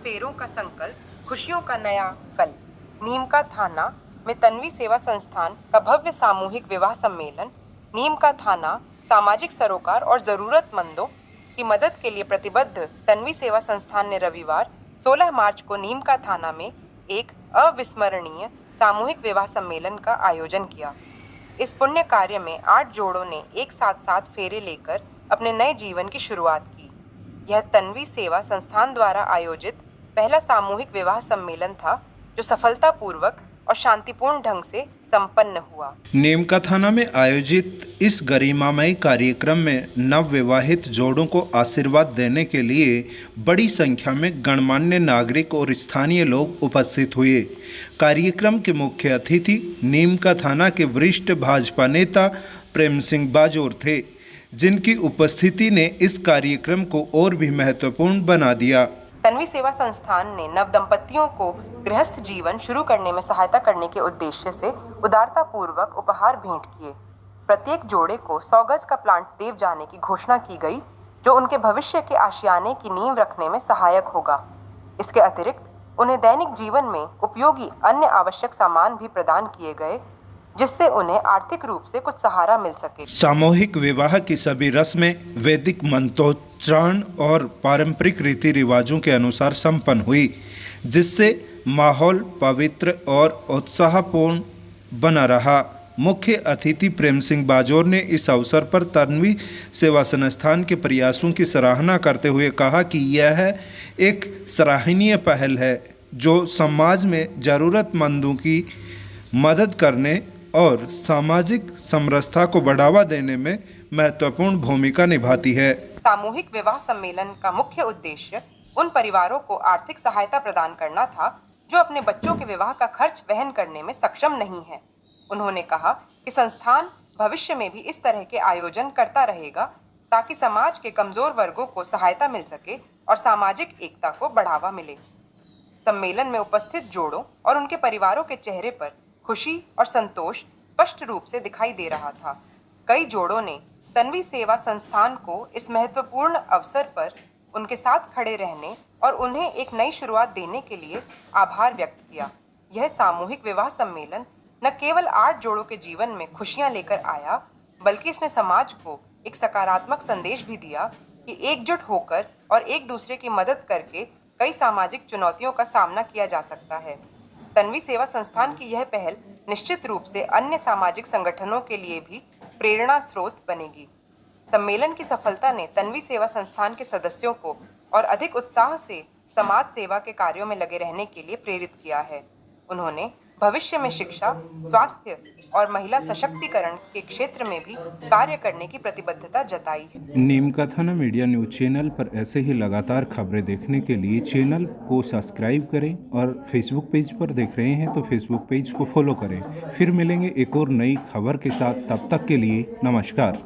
फेरों का संकल्प, खुशियों का नया कल। नीम का थाना में तन्वी सेवा संस्थान का भव्य सामूहिक विवाह सम्मेलन। नीम का थाना सामाजिक सरोकार और जरूरतमंदों की मदद के लिए प्रतिबद्ध तन्वी सेवा संस्थान ने रविवार 16 मार्च को नीम का थाना में एक अविस्मरणीय सामूहिक विवाह सम्मेलन का आयोजन किया। इस पुण्य कार्य में 8 जोड़ों ने एक साथ फेरे लेकर अपने नए जीवन की शुरुआत की। यह तन्वी सेवा संस्थान द्वारा आयोजित पहला सामूहिक विवाह सम्मेलन था जो सफलतापूर्वक और शांतिपूर्ण ढंग से संपन्न हुआ। नीम का थाना में आयोजित इस गरिमामय कार्यक्रम में नवविवाहित जोड़ों को आशीर्वाद देने के लिए बड़ी संख्या में गणमान्य नागरिक और स्थानीय लोग उपस्थित हुए। कार्यक्रम के मुख्य अतिथि नीम का थाना के वरिष्ठ भाजपा नेता प्रेम सिंह बाजोर थे, जिनकी उपस्थिति ने इस कार्यक्रम को और भी महत्वपूर्ण बना दिया। तन्वी सेवा संस्थान ने नवदंपतियों को गृहस्थ जीवन शुरू करने में सहायता करने के उद्देश्य से उदारतापूर्वक उपहार भेंट किए। प्रत्येक जोड़े को 100 गज का प्लांट देव जाने की घोषणा की गई, जो उनके भविष्य के आशियाने की नींव रखने में सहायक होगा। इसके अतिरिक्त उन्हें दैनिक जीवन में उपयोगी अन्य आवश्यक सामान भी प्रदान किए गए, जिससे उन्हें आर्थिक रूप से कुछ सहारा मिल सके। सामूहिक विवाह की सभी रस्में वैदिक मंत्रोच्चारण और पारंपरिक रीति रिवाजों के अनुसार संपन्न हुई, जिससे माहौल पवित्र और उत्साहपूर्ण बना रहा। मुख्य अतिथि प्रेम सिंह बाजोर ने इस अवसर पर तन्वी सेवा संस्थान के प्रयासों की सराहना करते हुए कहा कि यह एक सराहनीय पहल है जो समाज में ज़रूरतमंदों की मदद करने और सामाजिक समरसता को बढ़ावा देने में महत्वपूर्ण भूमिका निभाती है। सामूहिक विवाह सम्मेलन का मुख्य उद्देश्य उन परिवारों को आर्थिक सहायता प्रदान करना था जो अपने बच्चों के विवाह का खर्च वहन करने में सक्षम नहीं है। उन्होंने कहा कि संस्थान भविष्य में भी इस तरह के आयोजन करता रहेगा ताकि समाज के कमजोर वर्गों को सहायता मिल सके और सामाजिक एकता को बढ़ावा मिले। सम्मेलन में उपस्थित जोड़ों और उनके परिवारों के चेहरे पर खुशी और संतोष स्पष्ट रूप से दिखाई दे रहा था। कई जोड़ों ने तन्वी सेवा संस्थान को इस महत्वपूर्ण अवसर पर उनके साथ खड़े रहने और उन्हें एक नई शुरुआत देने के लिए आभार व्यक्त किया। यह सामूहिक विवाह सम्मेलन न केवल 8 जोड़ों के जीवन में खुशियां लेकर आया, बल्कि इसने समाज को एक सकारात्मक संदेश भी दिया कि एकजुट होकर और एक दूसरे की मदद करके कई सामाजिक चुनौतियों का सामना किया जा सकता है। तन्वी सेवा संस्थान की यह पहल निश्चित रूप से अन्य सामाजिक संगठनों के लिए भी प्रेरणा स्रोत बनेगी। सम्मेलन की सफलता ने तन्वी सेवा संस्थान के सदस्यों को और अधिक उत्साह से समाज सेवा के कार्यों में लगे रहने के लिए प्रेरित किया है। उन्होंने भविष्य में शिक्षा, स्वास्थ्य और महिला सशक्तिकरण के क्षेत्र में भी कार्य करने की प्रतिबद्धता जताई है। नीम का थाना मीडिया न्यूज चैनल पर ऐसे ही लगातार खबरें देखने के लिए चैनल को सब्सक्राइब करें और फेसबुक पेज पर देख रहे हैं तो फेसबुक पेज को फॉलो करें। फिर मिलेंगे एक और नई खबर के साथ, तब तक के लिए नमस्कार।